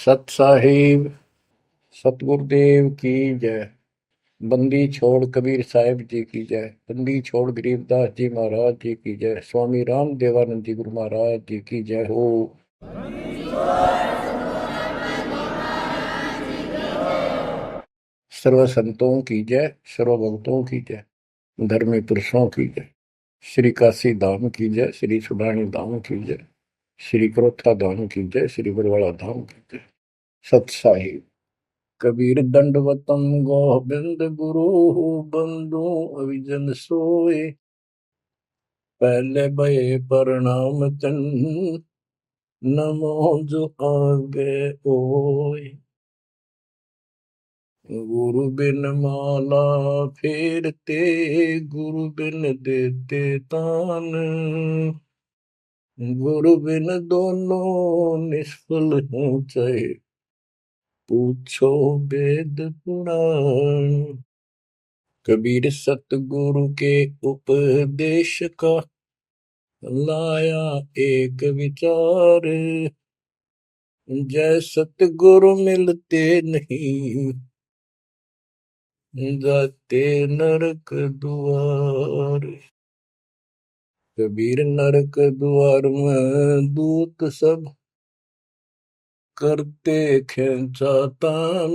सत साहिब सतगुरुदेव की जय। बंदी छोड़ कबीर साहिब जी की जय। बंदी छोड़ गरीबदास जी महाराज जी की जय। स्वामी राम देवानंद जी गुरु महाराज जी की जय हो। सर्व संतों की जय, सर्व भक्तों की जय, धर्मी पुरुषों की जय। श्री काशी धाम की जय, श्री सुडानी धाम की जय, श्री क्रोथा धाम की जय, श्री बरवाड़ा धाम की जय। सत साहिब कबीर दंडवतम गोबिंद गुरु बंधु अविजन सोए। पहले भये प्रणाम तन नमो जो आगे ओए। गुरु बिन माला फेरते, गुरु बिन देते तान, गुरु बिन दोनों निष्फल हैं चाहे पूछो वेद पुराण। कबीर सतगुरु के उपदेश का लाया एक विचार। जय सतगुरु मिलते नहीं, जाते नरक द्वार। कबीर नरक द्वार में दूत सब करते खेचा तान,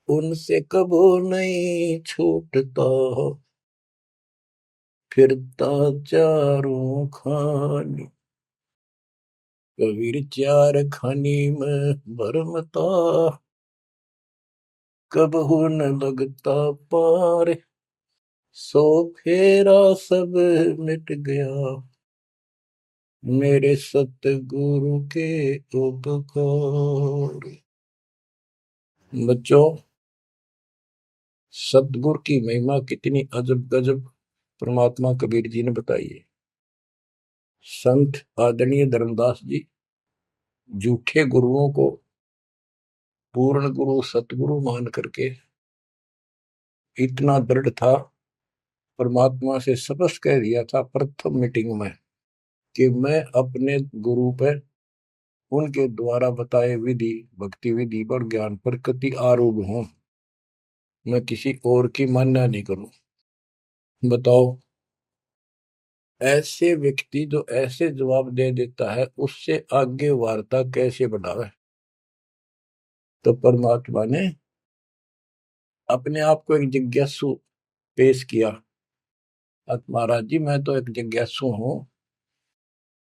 उनसे कबो नहीं छूटता फिरता चारों खानी। कबीर चार खानी में भरमता, कबहू न लगता पार। सो फेरा सब मिट गया, मेरे सतगुरु के उपकार। बच्चों, सतगुरु की महिमा कितनी अजब गजब परमात्मा कबीर जी ने बताई है। संत आदरणीय धर्मदास जी झूठे गुरुओं को पूर्ण गुरु सतगुरु मान करके इतना दृढ़ था, परमात्मा से स्पष्ट कह दिया था प्रथम मीटिंग में कि मैं अपने गुरु पर उनके द्वारा बताए विधि भक्ति विधि पर ज्ञान पर कति आरूढ़ हूं। मैं किसी और की मान्य नहीं करूं। बताओ, ऐसे व्यक्ति जो ऐसे जवाब दे देता है उससे आगे वार्ता कैसे बढ़ावे। तो परमात्मा ने अपने आप को एक जिज्ञासु पेश किया। महाराज जी, मैं तो एक जिज्ञासु हूं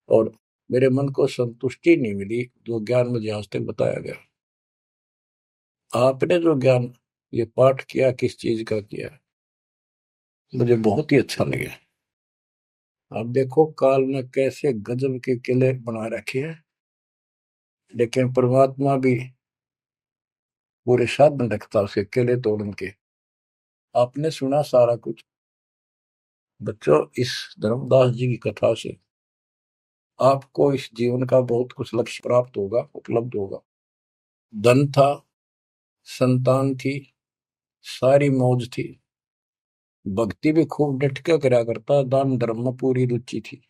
और मेरे मन को संतुष्टि नहीं मिली जो ज्ञान मुझे आज तक बताया गया। आपने जो ज्ञान ये पाठ किया किस चीज का किया, मुझे बहुत ही अच्छा लगा। आप देखो काल ने कैसे गजब के किले बना रखे हैं, लेकिन परमात्मा भी पूरे साधन रखता उसके किले तोड़न के। आपने सुना सारा कुछ। बच्चों, इस धर्मदास जी की कथा से आपको इस जीवन का बहुत कुछ लक्ष्य प्राप्त होगा, उपलब्ध होगा। धन था, संतान थी, सारी मौज थी, भक्ति भी खूब डट के करा करता, दान धर्म में पूरी रुचि थी,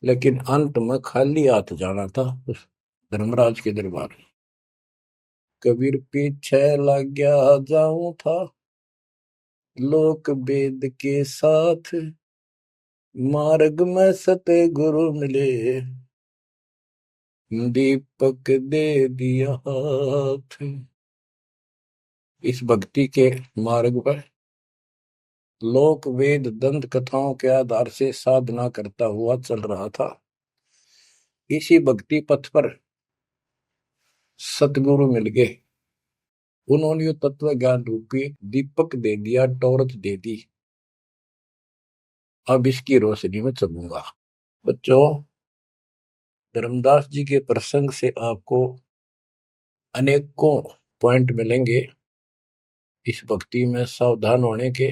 लेकिन अंत में खाली हाथ जाना था उस धर्मराज के दरबार। कबीर पीछे लग गया जाऊं था, लोक वेद के साथ, मार्ग में सतगुरु मिले, दीपक दे दिया हाथ। इस भक्ति के मार्ग पर लोक वेद दंत कथाओं के आधार से साधना करता हुआ चल रहा था। इसी भक्ति पथ पर सतगुरु मिल गए। उन्होंने तत्व ज्ञान रूपी दीपक दे दिया, टॉर्च दे दी। अब इसकी रोशनी में चलूंगा। बच्चों, धर्मदास जी के प्रसंग से आपको अनेकों पॉइंट मिलेंगे इस भक्ति में सावधान होने के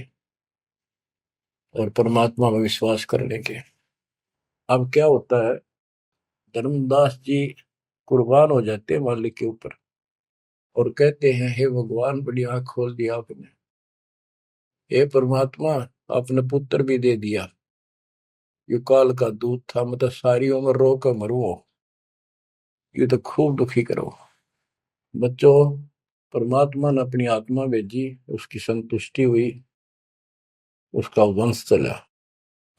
और परमात्मा में विश्वास करने के। अब क्या होता है, धर्मदास जी कुर्बान हो जाते हैं मालिक के ऊपर और कहते हैं, हे भगवान, बड़ी आंख खोल दिया आपने। हे परमात्मा, आपने पुत्र भी दे दिया। ये काल का दूत था, मतलब सारी उम्र रो कर मरू। ये तो खूब दुखी करो। बच्चों, परमात्मा ने अपनी आत्मा भेजी, उसकी संतुष्टि हुई, उसका वंश चला।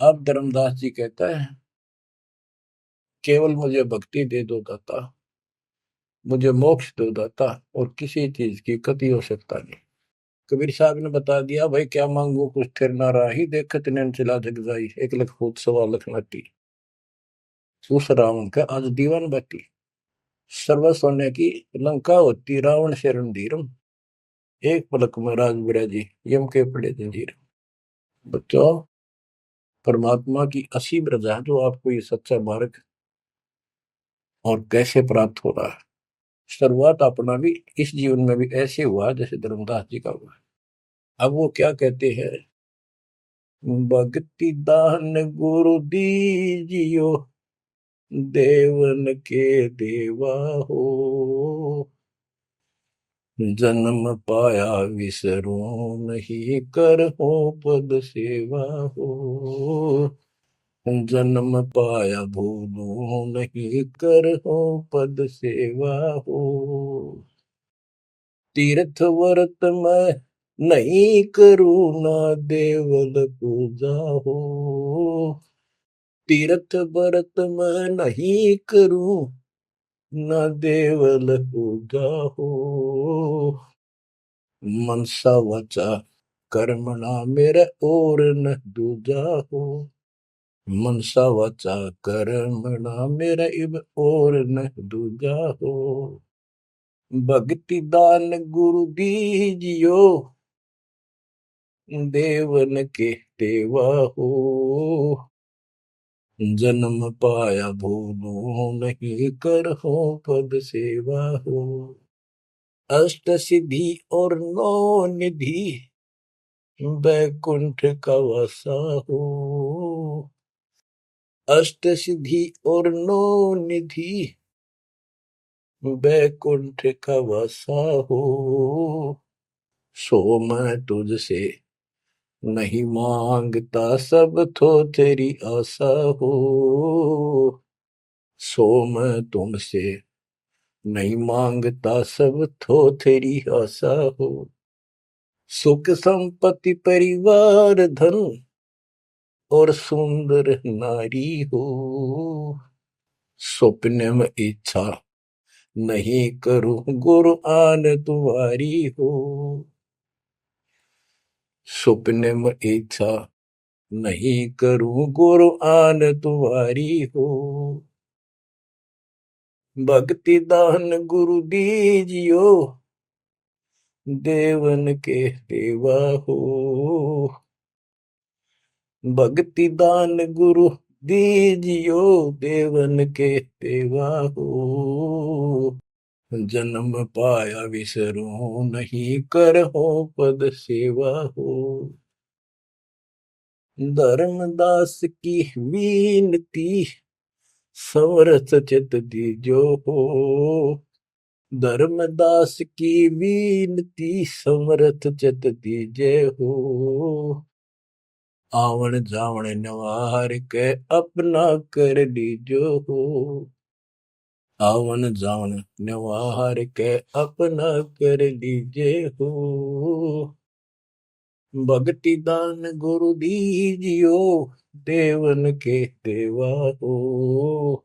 अब धर्मदास जी कहता है, केवल मुझे भक्ति दे दो दाता, मुझे मोक्ष दो दाता, और किसी चीज की कति हो सकता नहीं। कबीर साहब ने बता दिया, भाई क्या मांगू कुछ थिर ना राही, देखत नैन चला जग जाई, 1 लख फूट 1.25 लख नाटी। उस रावण का आज दीवान बैठी, सर्व सोने की लंका होती, रावण से रणधीरम, एक पलक में राज बिराजी, यम के पड़े जंजीर। बच्चों, परमात्मा की असीम रजा है जो आपको ये सच्चा मार्ग और कैसे प्राप्त हो रहा है। शुरुआत अपना भी इस जीवन में भी ऐसे हुआ जैसे धर्मदास जी का हुआ। अब वो क्या कहते हैं, भक्ति दान गुरु दीजियो, देवन के देवा हो, जन्म पाया विसरो नहीं, कर हो पद सेवा हो, जन्म पाया भूलो नहीं, कर हो पद सेवा हो, तीर्थ व्रत में नहीं करूँ ना, देवल पूजा हो, तीर्थ व्रत में नहीं करूँ ना, देवल पूजा हो, मनसा वचा कर्मणा मेरे और न दूजा हो, मनसा वचा कर्मणा मेरा इब और न दूजा हो, भक्ति दान गुरु दीजियो, देवन के देवा हो, जन्म पाया भूलो नहीं, कर हो पद सेवा हो, अष्ट सिद्धि और 9 निधि, बैकुंठ का वासा हो, अष्ट सिद्धि और 9 निधि, बैकुंठ का वासा हो, सो मैं तुझसे नहीं मांगता, सब तो तेरी आशा हो, सो मैं तुमसे नहीं मांगता, सब तो तेरी आशा हो, सुख संपत्ति परिवार धन और सुंदर नारी हो, स्वप्न में इच्छा नहीं करूं, गुरु आन तुम्हारी हो, स्वप्न में इच्छा नहीं करूं, गुरु आन तुम्हारी हो, भक्ति दान गुरु दीजियो, देवन के देवा हो, भक्ति दान गुरु दीजियो, देवन के देवा हो, जन्म पाया विसरो नहीं, कर हो पद सेवा हो, धर्मदास की विनती, समरथ चित दीजो हो, धर्मदास की विनती, समरथ चित दीजे हो, आवन जावन नवार के अपना कर लीजो हो, आवन जावन नवार के अपना कर लीजे हो, भक्ति दान गुरु दीजियो, देवन के देवा हो,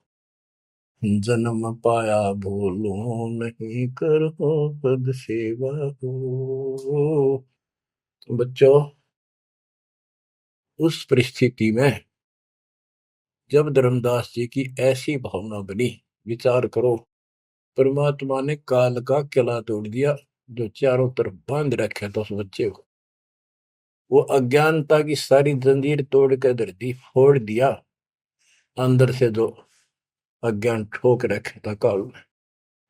जन्म पाया भूलो नहीं, कर हो पद सेवा हो। बच्चों, उस परिस्थिति में जब धर्मदास जी की ऐसी भावना बनी, विचार करो, परमात्मा ने काल का किला तोड़ दिया जो चारों तरफ बांध रखा था उस बच्चे को, वो अज्ञानता की सारी जंजीर तोड़ कर धरती फोड़ दिया, अंदर से जो अज्ञान ठोक रखा था काल में।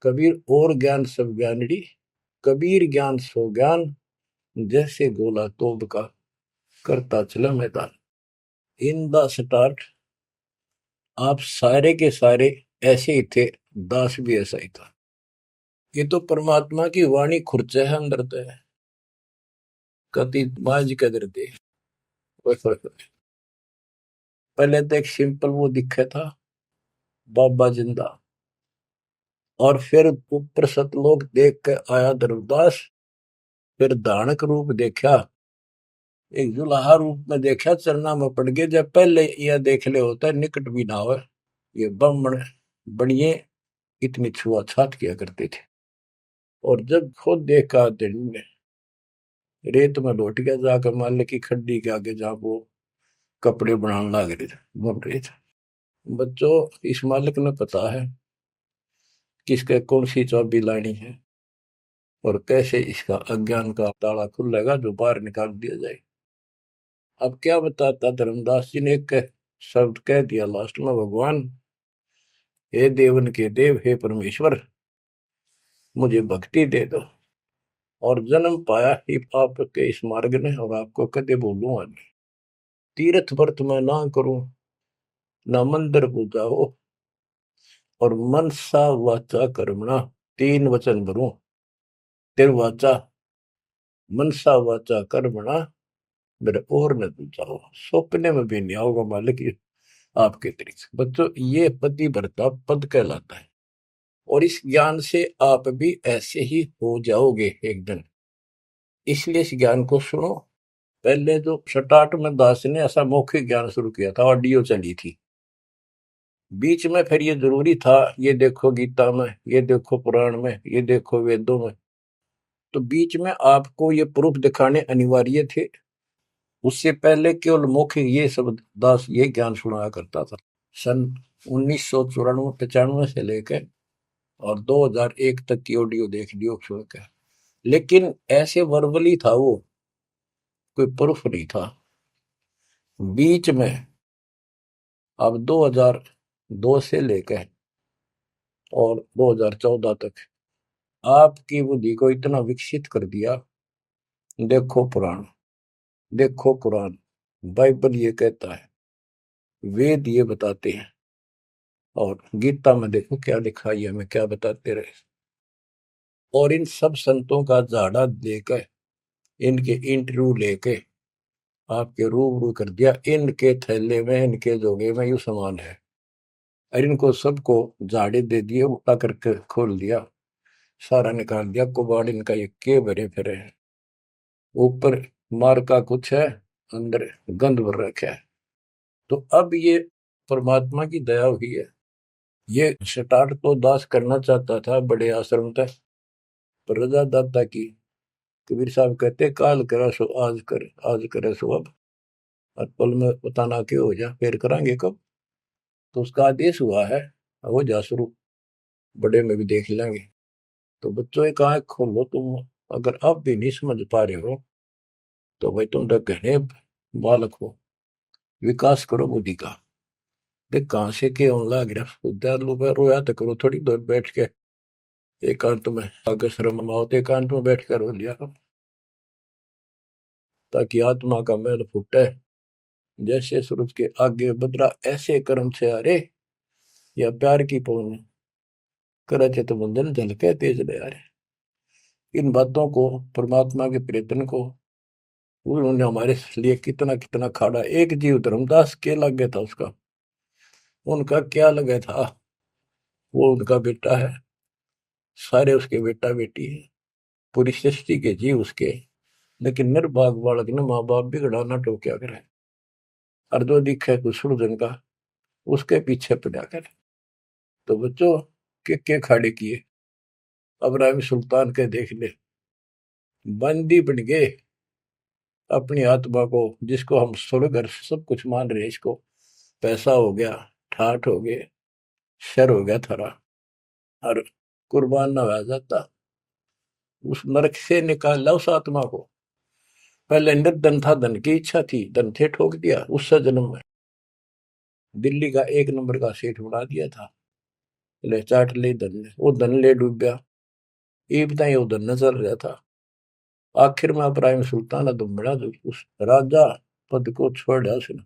कबीर और ज्ञान सब ज्ञानड़ी, कबीर ज्ञान सो ज्ञान, जैसे गोला तोड़ का करता चला मैदान। इन द स्टार्ट आप सारे के सारे ऐसे ही थे, दास भी ऐसा ही था। ये तो परमात्मा की वाणी खुर्च है अंदर तो है, कति बाज कदर दे। पहले तो एक सिंपल वो दिखा था, बाबा जिंदा, और फिर ऊपर सतलोक देख के आया धर्मदास, फिर दानक रूप देखा, एक जुलाहा रूप में देखा, चरना में पड़ गए। जब पहले यह देख ले होता है निकट भी ना हो, ये ब्राह्मण बनिए इतनी छुआछात किया करते थे। और जब खुद देखा दिन में रेत में लौट गया, जाकर मालिक की खड्डी के आगे जहां वो कपड़े बनाने लग रहे थे, बन रहे थे। बच्चों, इस मालिक ने पता है किसके कौन सी चाबी लानी है और कैसे इसका अज्ञान का ताला खुलेगा जो बाहर निकाल दिया जाए। अब क्या बताता धर्मदास जी ने, एक शब्द कह दिया लास्ट में, भगवान हे देवन के देव, हे परमेश्वर, मुझे भक्ति दे दो और जन्म पाया ही आपके इस मार्ग ने, और आपको कदे बोलूंगा नहीं। तीर्थ व्रत में ना करूं, ना मंदिर पूजाओ, और मनसा वाचा कर्मणा, तीन वचन भरूं। वाचा मनसा वाचा कर्मणा मेरे और न पूछाओ, सपने में भी नहीं आओगे मालिक आपके तरीके। बच्चों, ये पति भरता पद कहलाता है, और इस ज्ञान से आप भी ऐसे ही हो जाओगे एक दिन। इसलिए इस ज्ञान को सुनो। पहले जो स्टार्ट में दास ने ऐसा मौखिक ज्ञान शुरू किया था, ऑडियो चली थी। बीच में फिर ये जरूरी था, ये देखो गीता में, ये देखो पुराण में, ये देखो वेदों में। तो बीच में आपको ये प्रूफ दिखाने अनिवार्य थे। उससे पहले केवल मौखिक ये शब्द दास ये ज्ञान सुनाया करता था। सन 1994-95 से लेकर और 2001 तक की ऑडियो देख लियो सुन के। लेकिन ऐसे वर्बली था वो, कोई प्रूफ नहीं था। बीच में अब 2002 से लेकर और 2014 तक आपकी बुद्धि को इतना विकसित कर दिया। देखो पुराण, देखो कुरान, बाइबल ये कहता है, वेद ये बताते हैं, और गीता में देखो क्या लिखा है, हमें क्या बताते रहे। और इन सब संतों का झाड़ा देकर, इनके इंटरव्यू लेके आपके रूबरू कर दिया। इनके थैले में, इनके जोगे में यू सामान है, और इनको सबको झाड़े दे दिए, उल्टा करके खोल दिया, सारा निकाल दिया कुबाड़ इनका, ये के भरे फिरे हैं। ऊपर मार का कुछ है, अंदर गंध भर रखा है। तो अब ये परमात्मा की दया हुई है। ये स्टार्ट तो दास करना चाहता था बड़े आश्रम तक, पर रजा दाता की। कबीर साहब कहते, काल करा सो आज कर, आज करे सो अब, और पल में बताना क्यों हो जा, फिर करांगे कब। तो उसका आदेश हुआ है, हो जा शुरू, बड़े में भी देख लेंगे। तो बच्चों एक आंख खोलो तुम, अगर आप भी नहीं समझ पा रहे हो तो भाई तुम तो घने बालक हो, विकास करो बुद्धि का। देख कहां से के लग रहा विद्यालु में रोया तो करो थोड़ी देर बैठ के, एकांत में आगे शर्म आओ तो एकांत में बैठ कर रो लिया करो, ताकि आत्मा का मैल फूटे। जैसे सूरज के आगे बदरा, ऐसे कर्म से अरे, या प्यार की पौन करे थे तो बंधन जल के तेज ले आ रहे। इन बातों को, परमात्मा के प्रयत्न को, उन्होंने हमारे लिए कितना कितना खाड़ा। एक जीव धर्मदास के लग गया था उसका, उनका क्या लगा था, वो उनका बेटा है, सारे उसके बेटा बेटी है, पूरी सृष्टि के जीव उसके। लेकिन निर्भाग बालक ने माँ बाप बिगड़ा ना टोक्या करे, और जो दिखे कुछ का उसके पीछे पड़ा करे। तो बच्चों, के खाड़े किए, अब्राहिम सुल्तान के देख ले, बंदी बन गए अपनी आत्मा को, जिसको हम स्वर्ग और सब कुछ मान रहे हैं, इसको पैसा हो गया, ठाठ हो गए, शर हो गया थारा, और कुर्बान ना हो जाता, उस नरक से निकाल ला उस आत्मा को। पहले निर्धन था, धन की इच्छा थी, धन थे ठोक दिया, उससे जन्म में दिल्ली का एक नंबर का सेठ बना दिया था, ले चाट ले धन ने, वो धन ले डूब गया, इब्ता ही वो धन न चल रहा था। आखिर में इब्राहिम सुल्तान अदम बना, जो उस राजा पद को छोड़ दिया उसने,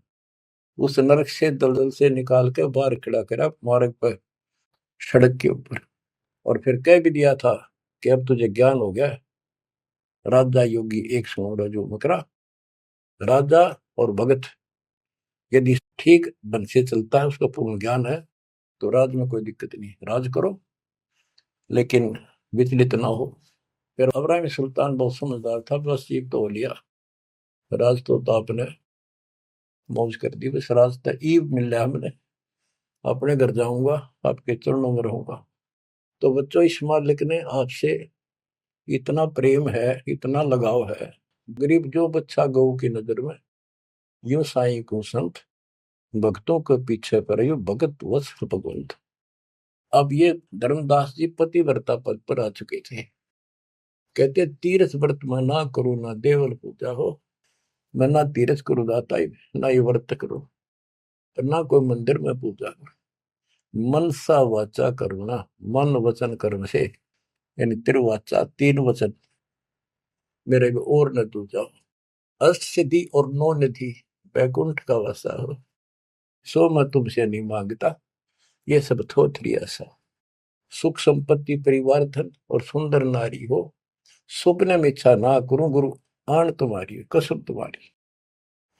उस नरक से दलदल से निकाल के बाहर खड़ा करा मार्ग पर, सड़क के ऊपर। और फिर कह भी दिया था कि अब तुझे ज्ञान हो गया, राजा योगी एक सुनो जो मकरा। राजा और भगत यदि ठीक ढंग से चलता है, उसको पूर्ण ज्ञान है, तो राज में कोई दिक्कत नहीं, राज करो। लेकिन विचलित ना हो। फिर इब्राहिम सुल्तान बहुत समझदार था, बस ये तो लिया राज तो आपने मौज कर दी, बस रास्ता ईब मिल रहा हमने, अपने घर जाऊंगा, आपके चरणों में रहूंगा। तो बच्चों, इस मालिक ने आपसे इतना प्रेम है, इतना लगाव है। गरीब जो बच्चा गऊ की नजर में, यूं साईं को संत, भक्तों के पीछे पर यू भगत वत्स भगवंत। अब ये धर्मदास जी पतिव्रता पद पर आ चुके थे। कहते तीर्थ व्रत में ना करो ना देवल पूजा हो, मैं ना तीर्थ करो दाता ही, ना ये व्रत करो, ना कोई मंदिर में पूजा करो। मनसा वाचा करुणा, मन वचन कर्म से, यानी तिरुवाचा, तीन वचन मेरे को और न तू जाओ। अष्ट सिद्धि और नौ निधि बैकुंठ का वासा हो, सो मैं तुमसे नहीं मांगता, ये सब थोथरी ऐसा। सुख संपत्ति परिवार धन और सुंदर नारी हो, सुपने में इच्छा ना करूं गुरु, आन तुम्हारी कसम तुम्हारी।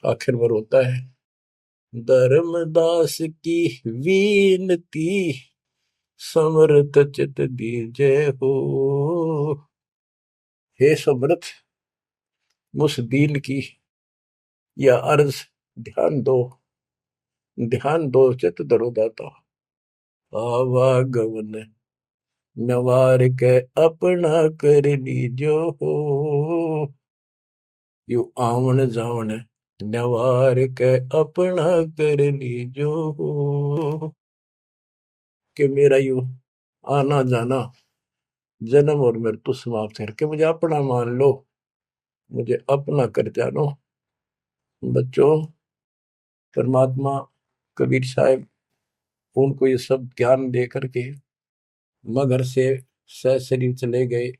आखिर में रोता है, धर्मदास की वीनती, समर्थ चित दीजे हो। हे समर्थ, मुझ दीन की या अर्ज ध्यान दो, ध्यान दो चित धरो दाता। आवागमन नवार के अपना कर लीजो हो, यू आवन जावन नवार के अपना कर लीजो हो। कि मेरा यू आना जाना, जन्म और मृत्यु समाप्त करके मुझे अपना मान लो, मुझे अपना कर जानो। बच्चों, परमात्मा कबीर साहब उनको ये सब ज्ञान दे करके मगर से सशरीर चले गए।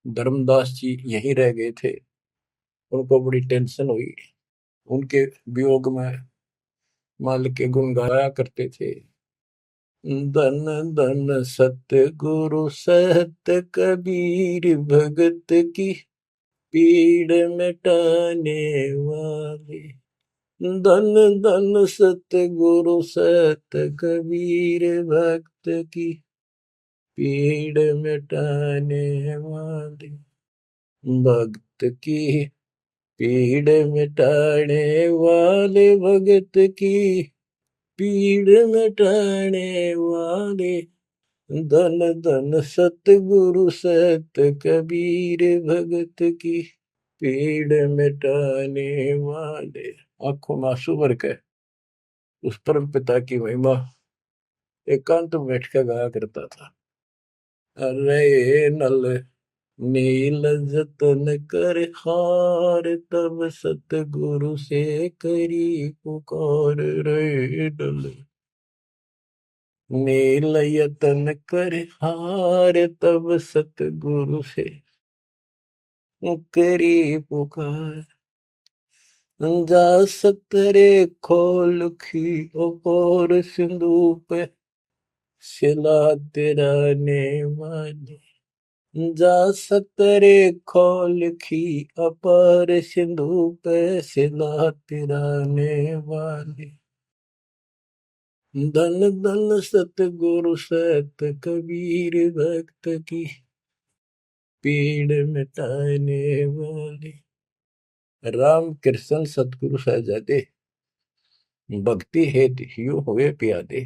धर्मदास जी यहीं रह गए थे। उनको बड़ी टेंशन हुई। उनके वियोग में मालिक के गुण गाया करते थे। धन धन सत्य गुरु सत्य कबीर, भगत की पीड़ मिटाने वाले। धन धन सत्य गुरु सत्य कबीर, भक्त की पीड़ मिटाने वाले। भक्त की पीड़ मिटाने वाले, भगत की पीड़ मिटाने वाले। धन धन सतगुरु सत कबीर, भगत की पीड़ मिटाने वाले। आंखों में आंसू भर के उस परम पिता की महिमा एकांत में बैठ कर गाया करता था। अरे नल नील जतन कर हार, तब सतगुरु से करी पुकार। रे नल नील यतन कर हार, तब सतगुरु से करी पुकार। जा सतरे खोल खी और सिंधु पे, सिला तेरा ने वाली। जा सतरे खोल खी अपार सिंधु पे, सिला तिराने वाली। धन धन सतगुरु सत कबीर, भक्त की पीड़ मिटाने वाली। राम कृष्ण सतगुरु सहजादे, भक्ति हेतु ह्यू हुए प्यादे।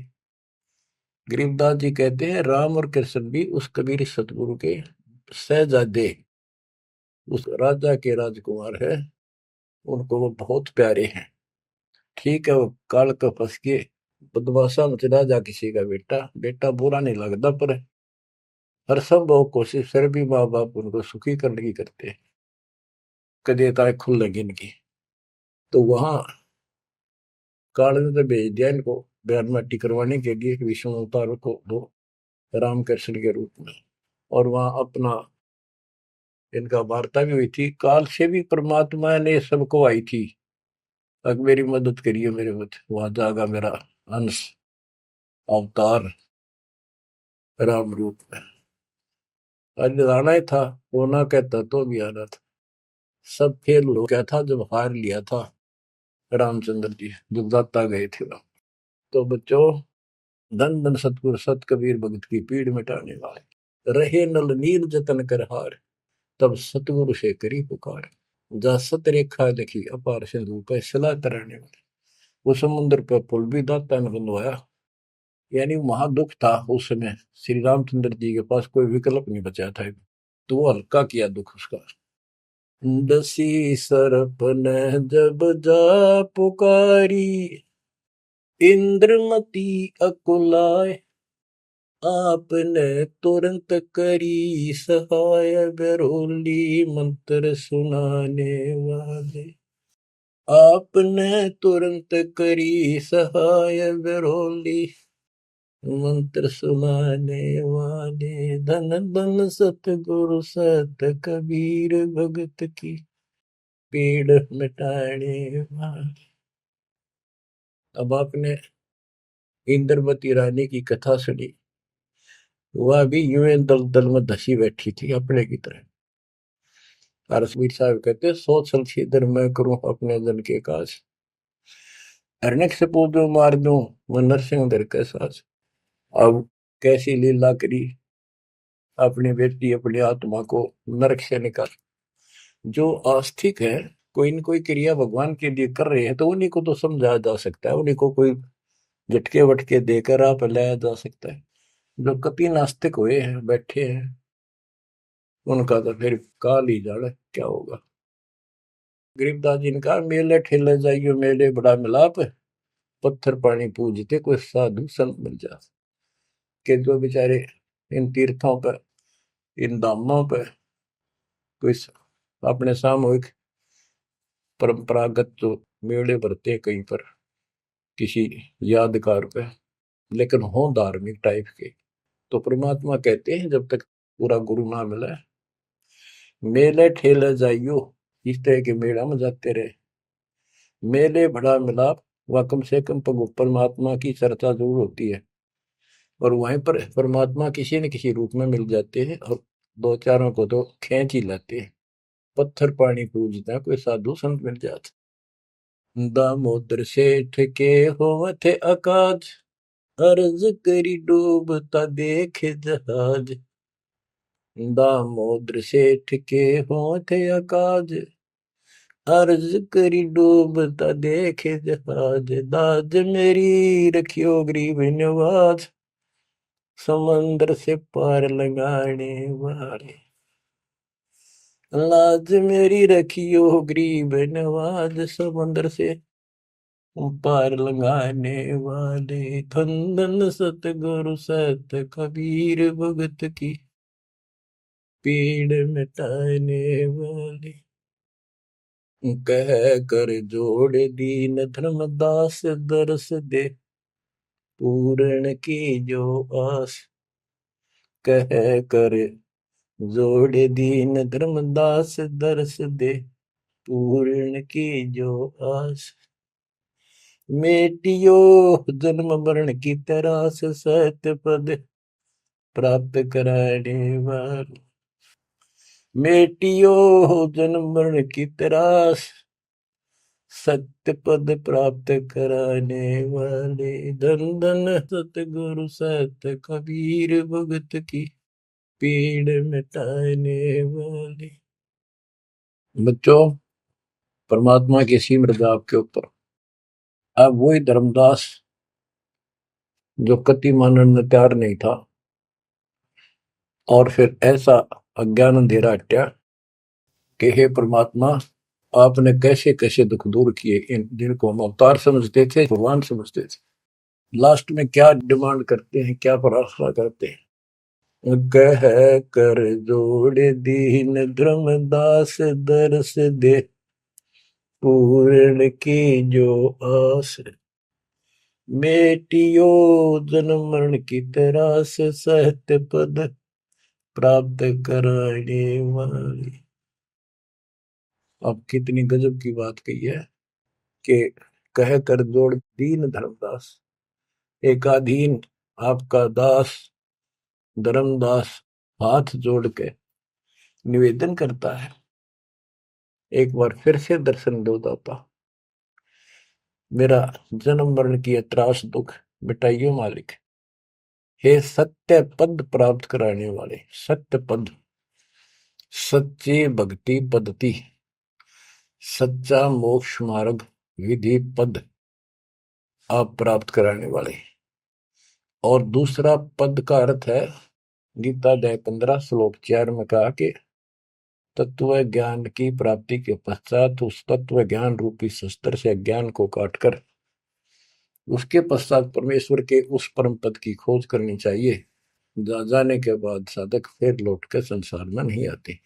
गरीबदास जी कहते हैं राम और कृष्ण भी उस कबीर सतगुरु के सहजादे, उस राजा के राजकुमार है, उनको वो बहुत प्यारे हैं। ठीक है, वो काल का फंस के बदमाशा में चला जा किसी का बेटा, बेटा बुरा नहीं लगता, पर हर संभव कोशिश फिर भी माँ बाप उनको सुखी करने की करते हैं, कदे ताए खुल लगी इनकी। तो वहां काल ने तो भेज दिया इनको बयान माटी करवाने के लिए विष्णु अवतार को दो रामकृष्ण के रूप में, और वहां अपना इनका वार्ता भी हुई थी। काल से भी परमात्मा ने सबको आई थी, अब मेरी मदद करिए मेरे मत, वहां जागा मेरा अंश अवतार राम रूप में। आज आना ही था, होना कहता तो भी आना था। सब फेल हो गया था जब हार लिया था रामचंद्र जी, जब दाता गए थे राम। तो बच्चों, धन धन सतगुरु सत कबीर, भगत की पीड़ मिटाने वाले। रहे नल नील जतन कर हार, तब सतगुरु से करी पुकार। जा सत रेखा लिखी अपार सिंधु पे सलाह तराने वाले। वो समुद्र पर पुल भी दाता ने बनवाया। यानी वहां दुख था उस समय, श्री रामचंद्र जी के पास कोई विकल्प नहीं बचा था, तो वो हल्का किया दुख उसका। दसी सरप ने जब जा पुकारी, इंद्रमती अकुलाय, आपने तुरंत करी सहाय, बरोली मंत्र सुनाने वाले। आपने तुरंत करी सहाय, बरोली मंत्र सुनाने वाले। धन धन सतगुरु सत कबीर, भगत की पीड़ मिटाने वाले। अब आपने इंद्रवती रानी की कथा सुनी, वह भी यूं दल दल में धसी बैठी थी अपने की तरह। और रसवीर साहब कहते, सोच सलछीदर मैं करूं अपने जन के काज, अरनक से पूजो मार दूं मैं नरसिंह दर के साज। अब कैसी लीला करी अपनी बेटी अपनी आत्मा को नरक से निकाल। जो आस्तिक है, कोई न कोई क्रिया भगवान के लिए कर रहे हैं, तो उन्हीं को तो समझाया जा सकता है, उन्हीं को कोई झटके वटके देकर आप लाया जा सकता है। जो कति नास्तिक हुए हैं बैठे हैं, उनका तो फिर काल ही जाने क्या होगा। गरीबदास जी ने कहा, मेले ठेले जाइयो मेले बड़ा मिलाप, पत्थर पानी पूजते कोई साधु संत मिल जा। के जो बेचारे इन तीर्थों पर, इन धामों पर कोई अपने सामूहिक परंपरागत जो मेले भरते कहीं पर किसी यादगार पे, लेकिन हो धार्मिक टाइप के, तो परमात्मा कहते हैं जब तक पूरा गुरु ना मिला, मेले ठेले जाइयो, इस तरह के मेला में जाते रहे, मेले बड़ा मिलाप, वह कम से कम परमात्मा की चर्चा जरूर होती है, और वहीं पर परमात्मा किसी न किसी रूप में मिल जाते हैं, और दो चारों को तो खींच ही लाते हैं। पत्थर पानी पूजता कोई साधु संत मिल जाते। दामोदर सेठ के होवत अकाज, अर्ज करी डूबता देखे जहाज। दामोदर सेठ के होवत अकाज, अर्ज करी डूबता देखे जहाज। दाज मेरी रखियो गरीब नवाज, समंदर से पार लगाने वाले। लाज मेरी रखियो गरीब नवाज, समंदर से पार लगाने वाले। धन धन सतगुरु सत कबीर, भगत की पीड़ मिटाने वाले। कह कर जोड़ दीन धर्मदास, दरस दे पूर्ण की जो आस। कह कर जोड़ दीन धर्मदास, दरस दे पूर्ण की जो आस। मेटियो जन्म मरण की तरास, सत्य पद प्राप्त कराने वाले। मेटियो जन्म मरण की तरास, सत्य पद प्राप्त कराने वाले। धन धन सतगुरु सत कबीर, भगत की पीड़ मिटाने वाले। बच्चों, परमात्मा की सिमरन आपके ऊपर। अब वही धर्मदास जो कति मानने में तैयार नहीं था, और फिर ऐसा अज्ञान अंधेरा हटा कि हे परमात्मा, आपने कैसे कैसे दुख दूर किए, इन जिनको हम अवतार समझते थे, भगवान समझते थे, लास्ट में क्या डिमांड करते हैं, क्या प्रार्थना करते हैं। कह कर जोड़ दीन धर्मदास, दरस दे पूर्ण की जो आस। मेटियो जन्म मरण की तरास, सत्य पद प्राप्त कराने वाली। अब कितनी गजब की बात कही है कि कह कर जोड़ दीन धर्मदास, एकाधीन आपका दास धर्मदास हाथ जोड़ के निवेदन करता है, एक बार फिर से दर्शन दो दाता, मेरा जन्म मरण की त्रास दुख मिटाइयो मालिक। हे सत्य पद प्राप्त कराने वाले, सत्य पद, सच्ची भक्ति पद्धति, सच्चा मोक्ष मार्ग विधि पद आप प्राप्त कराने वाले। और दूसरा पद का अर्थ है गीता अध्याय 15 श्लोक 4 में कहा कि तत्व ज्ञान की प्राप्ति के पश्चात उस तत्व ज्ञान रूपी शस्त्र से ज्ञान को काटकर उसके पश्चात परमेश्वर के उस परम पद की खोज करनी चाहिए। जाने के बाद साधक फिर लौटकर संसार में नहीं आते।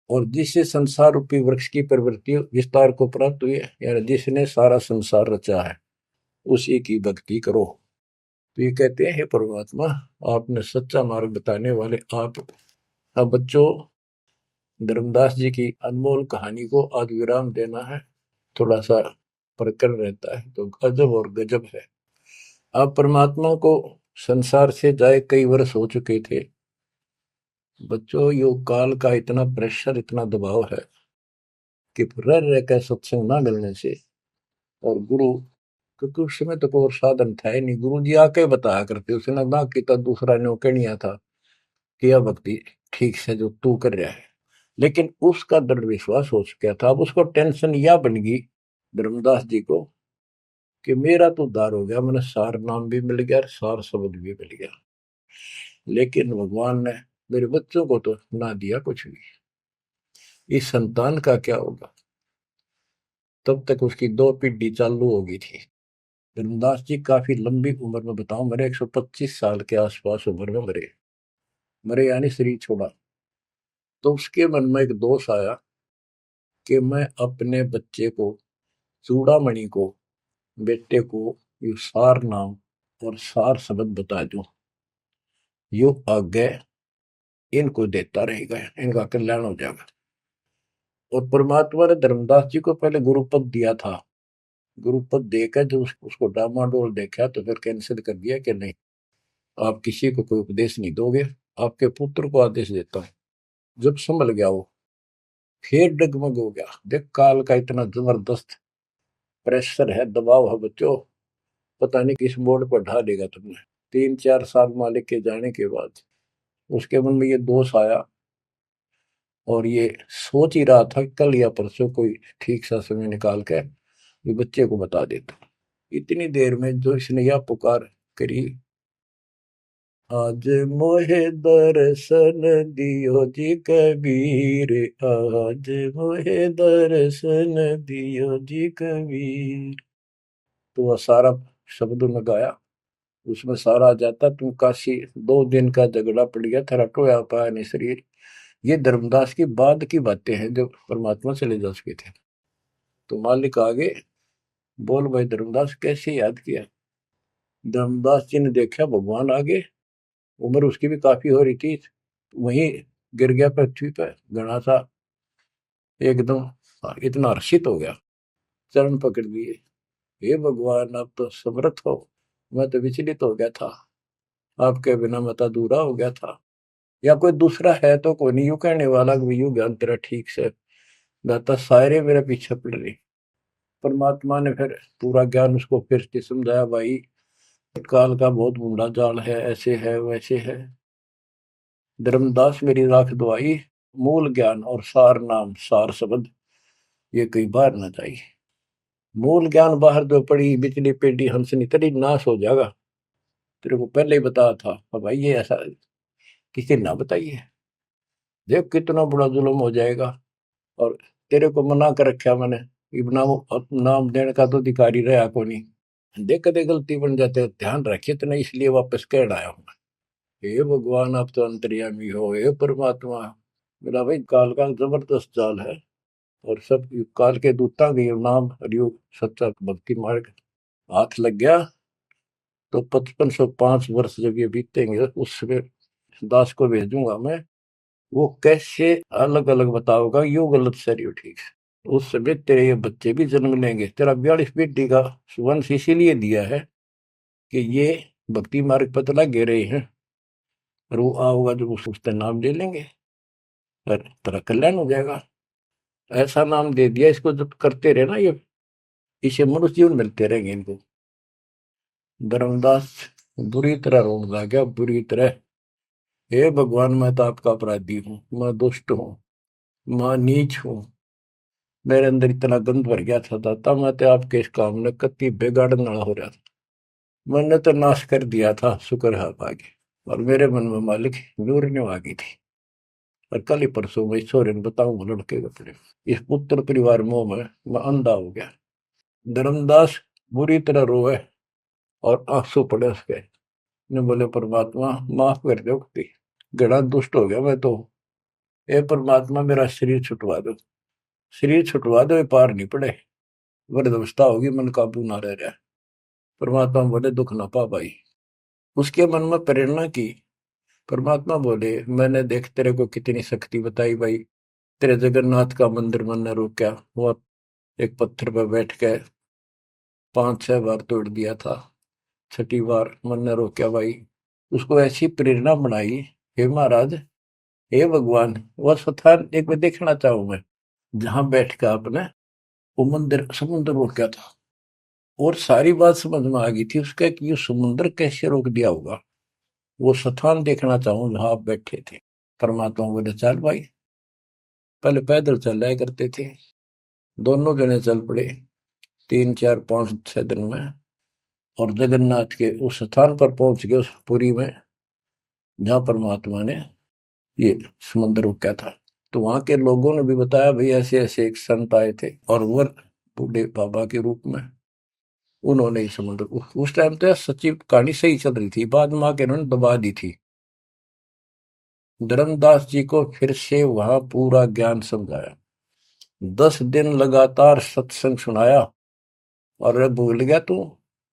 और जिससे संसार रूपी वृक्ष की प्रवृत्ति विस्तार को प्राप्त हुई है, यानी जिसने सारा संसार रचा है, उसी की भक्ति करो। तो ये कहते हैं, हे परमात्मा, आपने सच्चा मार्ग बताने वाले आप। अब बच्चों, धर्मदास जी की अनमोल कहानी को आज विराम देना है, थोड़ा सा प्रकरण रहता है तो गजब और गजब है। आप परमात्मा को संसार से जाए कई वर्ष हो चुके थे। बच्चों, योग काल का इतना प्रेशर, इतना दबाव है कि रह रह कर सत्संग ना मिलने से, और गुरु, क्योंकि उस समय तो कोई साधन था ही नहीं, गुरु जी आके बताया करते, उसने ना किया दूसरा ने कहनिया था कि यह भक्ति ठीक से जो तू कर रहा है। लेकिन उसका दृढ़ विश्वास हो चुका था। अब उसको टेंशन यह बन गई धर्मदास जी को कि मेरा तो उद्धार हो गया, मैंने सार नाम भी मिल गया, सार शब्द भी मिल गया, लेकिन भगवान ने मेरे बच्चों को तो ना दिया कुछ भी। इस संतान का क्या होगा? तब तक उसकी 2 पीढ़ी चालू हो गई थी। धर्मदास जी काफी लंबी उम्र में, बताऊं, मेरे 125 साल के आसपास उम्र में मरे। मरे यानी शरीर छोड़ा। तो उसके मन में एक दोष आया कि मैं अपने बच्चे को, चूड़ामणि को, बेटे को ये सार नाम और सार शब्द बता दूं, यो आगे इनको देता रहेगा, इनका कल्याण हो जाएगा। और परमात्मा ने धर्मदास जी को पहले गुरुपद दिया था। गुरुपद देकर जब उसको डामाडोल देखा तो फिर कैंसिल कर दिया कि नहीं, आप किसी को कोई उपदेश नहीं दोगे, आपके पुत्र को आदेश देता हूं। जब संभल गया वो, फिर डगमग हो गया। देख, काल का इतना जबरदस्त प्रेशर है, दबाव है बच्चों, पता नहीं किस बोर्ड पर ढा देगा तुमने। 3-4 साल मालिक के जाने के बाद उसके मन में ये दोष आया, और ये सोच ही रहा था कल या परसों कोई ठीक सा समय निकाल कर ये बच्चे को बता देता। इतनी देर में जो इसने यह पुकार करी, आज मोहे दर्शन दियो जी कबीर, आज मोहे दर्शन दियो जी कबीर। तो वह सारा शब्द में गाया, उसमें सारा जाता, तुम काशी 2 दिन का झगड़ा पड़ गया, थरा टोया पाया नहीं शरीर। ये धर्मदास की बाद की बातें हैं जब परमात्मा चले जा चुके थे। तो मालिक आगे बोल, भाई धर्मदास कैसे याद किया? धर्मदास जी ने देखा भगवान आगे, उम्र उसकी भी काफी हो रही थी, वहीं गिर गया पृथ्वी पर घना सा, एकदम इतना हर्षित हो गया, चरण पकड़ लिए। हे भगवान, आप तो समर्थ हो, मैं तो विचलित हो गया था, आपके बिना मत अधूरा हो गया था। या कोई दूसरा है तो कोई नहीं, यूं कहने वाला यू ज्ञान तेरा ठीक से दाता, सारे मेरे पीछे पड़ रही। परमात्मा ने फिर पूरा ज्ञान उसको फिर से समझाया, भाई काल का बहुत बूढ़ा जाल है, ऐसे है वैसे है। धर्मदास मेरी राख दुआई, मूल ज्ञान और सार नाम सार शब्द ये कई बार न जाई। मूल ज्ञान बाहर जो पड़ी बिचली पेटी हंसनी तरी नाश हो जाएगा। तेरे को पहले ही बताया था, अब भाई ये ऐसा किसी ना बताइए, देख कितना बड़ा जुल्म हो जाएगा। और तेरे को मना कर रखा मैंने, नाम नाम देने का तो अधिकारी रहा को नहीं। देख कदे गलती बन जाते, ध्यान रखिए तो नहीं, इसलिए वापस कह आया हूं। हे भगवान, आप तो अंतर्यामी हो, हे परमात्मा। मेरा भाई काल का जबरदस्त जाल है, और सब काल के दूता के नाम हरियोग सच्चा भक्ति मार्ग हाथ लग गया तो 5505 वर्ष जब ये बीतेंगे, उस समय दास को भेजूंगा मैं, वो कैसे अलग अलग बताओगा, यो गलत सर यो ठीक है। उस समय तेरे ये बच्चे भी जन्म लेंगे। तेरा 42 पीढ़ी का वंश इसीलिए दिया है कि ये भक्ति मार्ग पर तो लगे रहे हैं, और वो आओगा जब उसका नाम ले लेंगे, और तेरा कल्याण हो जाएगा। ऐसा नाम दे दिया, इसको जब करते रहे ना, ये इसे मनुष्य जीवन मिलते रहेंगे इनको। धर्मदास बुरी तरह रोने लगा, बुरी तरह। हे भगवान, मैं तो आपका अपराधी हूँ, मैं दुष्ट हूँ, मैं नीच हूँ। मेरे अंदर इतना गंद भर गया था दाता, मैं तो आपके इस काम ने कति बिगाड़ने वाला हो रहा था। मैंने तो नाश कर दिया था, शुक्र है आप आगे। और मेरे मन में मालिक न्यूरने आ गई थी। और कल ही परसों मैं ईश्वर ने बताऊं लड़के अपने इस पुत्र परिवार मोह में मैं अंधा हो गया। धर्मदास बुरी तरह रोए और आंसू पड़े उसके। ने बोले परमात्मा माफ कर दो, गड़ा दुष्ट हो गया मैं तो। ए परमात्मा मेरा शरीर छुटवा दो, शरीर छुटवा दो, ये पार नहीं पड़े, वृद्धावस्था होगी, मन काबू ना रह रहा। परमात्मा बोले दुख ना पा भाई। उसके मन में प्रेरणा की। परमात्मा बोले मैंने देख तेरे को कितनी शक्ति बताई भाई। तेरे जगन्नाथ का मंदिर मैंने रोका, वो एक पत्थर पर बैठ के 5-6 बार तोड़ दिया था, छठी बार मैंने रोका भाई। उसको ऐसी प्रेरणा बनाई, हे महाराज, हे भगवान, वह स्थान एक बार देखना चाहूं मैं जहां बैठ कर आपने वो मंदिर समुद्र रोका था। और सारी बात समझ में आ गई थी उसका कि ये समुद्र कैसे रोक दिया होगा। वो स्थान देखना चाहूं जहां आप बैठे थे। परमात्मा बोले चल भाई। पहले पैदल चल रहा करते थे, दोनों जने चल पड़े 3-4-5-6 दिन में। और जगन्नाथ के उस स्थान पर पहुंच गए, उस पुरी में जहां परमात्मा ने ये समुद्र रोका था। तो वहां के लोगों ने भी बताया भाई ऐसे ऐसे एक संत आए थे और वो बूढ़े बाबा के रूप में उन्होंने ही समुद्र उस टाइम तो सच्ची कहानी सही चल रही थी, बाद में आके इन्होंने दबा दी थी। धर्मदास जी को फिर से वहां पूरा ज्ञान समझाया, 10 दिन लगातार सत्संग सुनाया। और अब भूल गया तू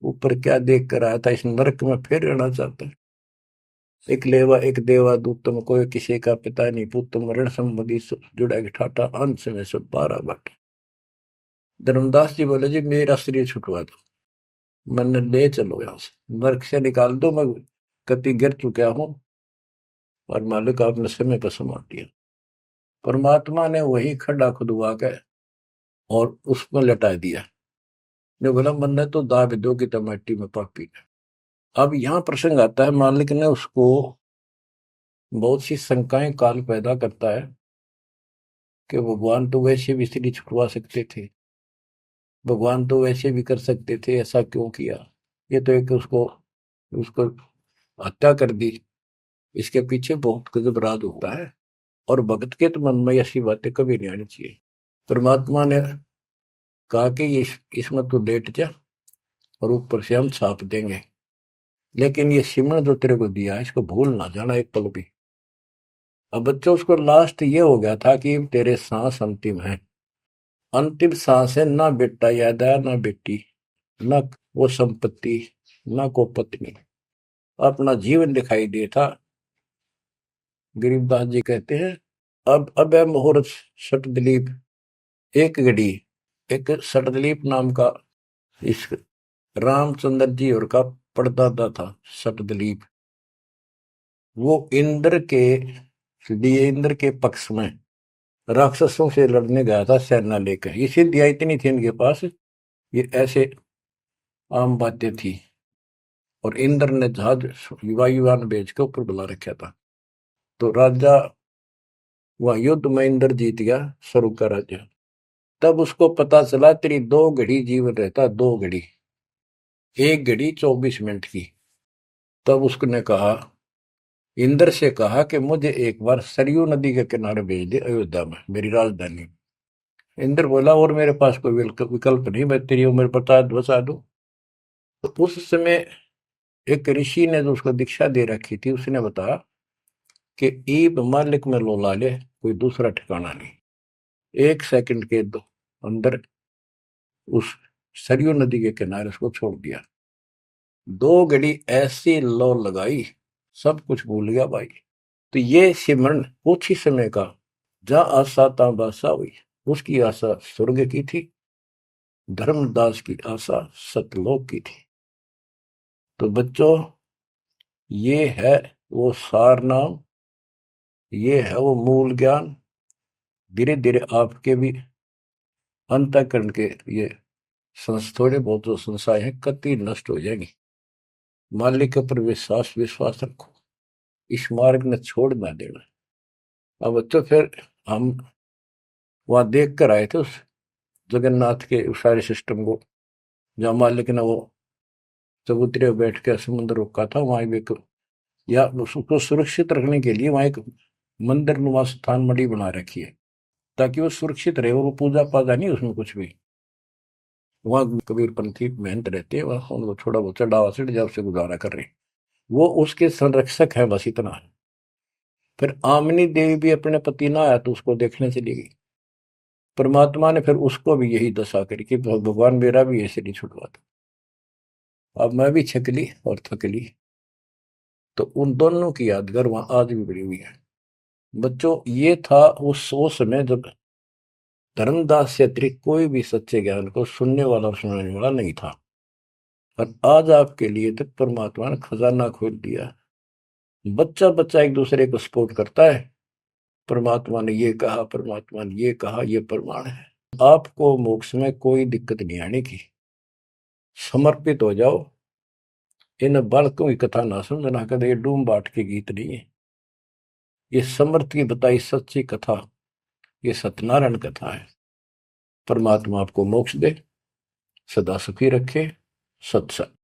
ऊपर क्या देख कर आया था, इस नरक में फिर रहना चाहता है। एक लेवा एक देवा दूतम, कोई किसी का पिता नहीं पुतम, ऋण संबंधी जुड़ा के ठाटा, अंश में सब 12 बात। धर्मदास जी बोले जी मेरा शरीर छुटवा दो, मैंने ले चलो यहाँ से, नरक से निकाल दो, मैं कति गिर चुका हूँ और मालिक आपने समय पर संभाल दिया। परमात्मा ने वही खड्डा खुदवा के और उसमें लटा दिया। जो बोला मन ने तो दाब दो की टमाटी में पापी ने। अब यहाँ प्रसंग आता है, मालिक ने उसको बहुत सी शंकाएं काल पैदा करता है कि भगवान तो वैसे भी स्त्री छुटवा सकते थे, भगवान तो वैसे भी कर सकते थे, ऐसा क्यों किया। ये तो एक उसको उसको हत्या कर दी। इसके पीछे बहुत गजब राज होता है। और भगत के तो मन में ऐसी बातें कभी नहीं आनी चाहिए। परमात्मा ने कहा कि ये इसमें तो लेट जा और ऊपर से हम छाप देंगे, लेकिन ये सिमरन जो तेरे को दिया है इसको भूल ना जाना एक पल भी। अब बच्चों उसको लास्ट ये हो गया था कि तेरे सांस अंतिम है, अंतिम सांस है, ना बेटा याद आया ना बेटी, ना वो संपत्ति, ना को पत्नी, अपना जीवन दिखाई दे था। गरीबदास जी कहते हैं अब है मुहूर्त सट दिलीप, एक घड़ी, एक सटदिलीप नाम का इस रामचंद्र जी और का परदादा था सटदिलीप। वो इंद्र के लिए इंद्र के पक्ष में राक्षसों से लड़ने गया था सेना लेकर। ये सिद्धियां इतनी थी इनके पास, ये ऐसे आम बातें थी। और इंद्र ने जहाज वायुयान भेज के ऊपर बुला रखा था। तो राजा वहां युद्ध में इंद्र जीत गया, स्वर्ग का राजा। तब उसको पता चला तेरी 2 घड़ी जीवन रहता, 2 घड़ी, 1 घड़ी 24 मिनट की। तब उसने कहा, इंद्र से कहा कि मुझे एक बार सरयू नदी के किनारे भेज दे अयोध्या में, मेरी राजधानी। इंद्र बोला और मेरे पास कोई विकल्प नहीं, मैं तेरी उम्र बता दूं। तो उस समय एक ऋषि ने जो उसको दीक्षा दे रखी थी उसने बताया कि ईब मालिक में लोला ले, कोई दूसरा ठिकाना नहीं। 1 सेकंड के अंदर उस सरयू नदी के किनारे उसको छोड़ दिया। 2 घड़ी ऐसी लो लगाई, सब कुछ भूल गया भाई। तो ये सिमरन कुछ ही समय का, जहां आशा ता बासा हुई। उसकी आशा स्वर्ग की थी, धर्मदास की आशा सतलोक की थी। तो बच्चों ये है वो सार नाम, ये है वो मूल ज्ञान। धीरे धीरे आपके भी अंतःकरण के ये थोड़े बहुत जो संशय है कति नष्ट हो जाएंगी। मालिक के ऊपर विश्वास विश्वास रखो, इस मार्ग ने छोड़ ना देना। अब तो फिर हम वहां देख कर आए थे उस जगन्नाथ के उस सारे सिस्टम को, जहाँ मालिक ने वो चबूतरे पे बैठ के समुद्र रोका था, वहां भी एक, या उसको सुरक्षित रखने के लिए वहां एक मंदिर नुमा स्थान मणि बना रखी है, ताकि वो सुरक्षित रहे और वो पूजा पाजा नहीं उसमें कुछ भी। वहां कबीरपंथी मेहनत रहते हैं, वहां उनको थोड़ा बहुत चढ़ावा चढ़ जाओ से गुजारा कर रहे हैं, वो उसके संरक्षक है, बस इतना। फिर आमनी देवी भी अपने पति ना आया तो उसको देखने चली गई। परमात्मा ने फिर उसको भी यही दशा करी कि भगवान मेरा भी ऐसे नहीं छुड़वाता। अब मैं भी छकली और थकली, तो उन दोनों की यादगार वहां आज भी बड़ी हुई है। बच्चों, ये था उस समय जब धर्मदास से अतिरिक्त कोई भी सच्चे ज्ञान को सुनने वाला और सुनाने वाला नहीं था, और आज आपके लिए तक परमात्मा ने खजाना खोल दिया। बच्चा बच्चा एक दूसरे को सपोर्ट करता है, परमात्मा ने ये कहा, परमात्मा ने ये कहा, ये प्रमाण है। आपको मोक्ष में कोई दिक्कत नहीं आने की। समर्पित हो जाओ। इन बालकों की कथा ना समझना कदे, ये डूम बाट के गीत नहीं है, ये समर्थ की बताई सच्ची कथा, ये सत्यनारायण कथा है। परमात्मा आपको मोक्ष दे, सदा सुखी रखे। सत्संग।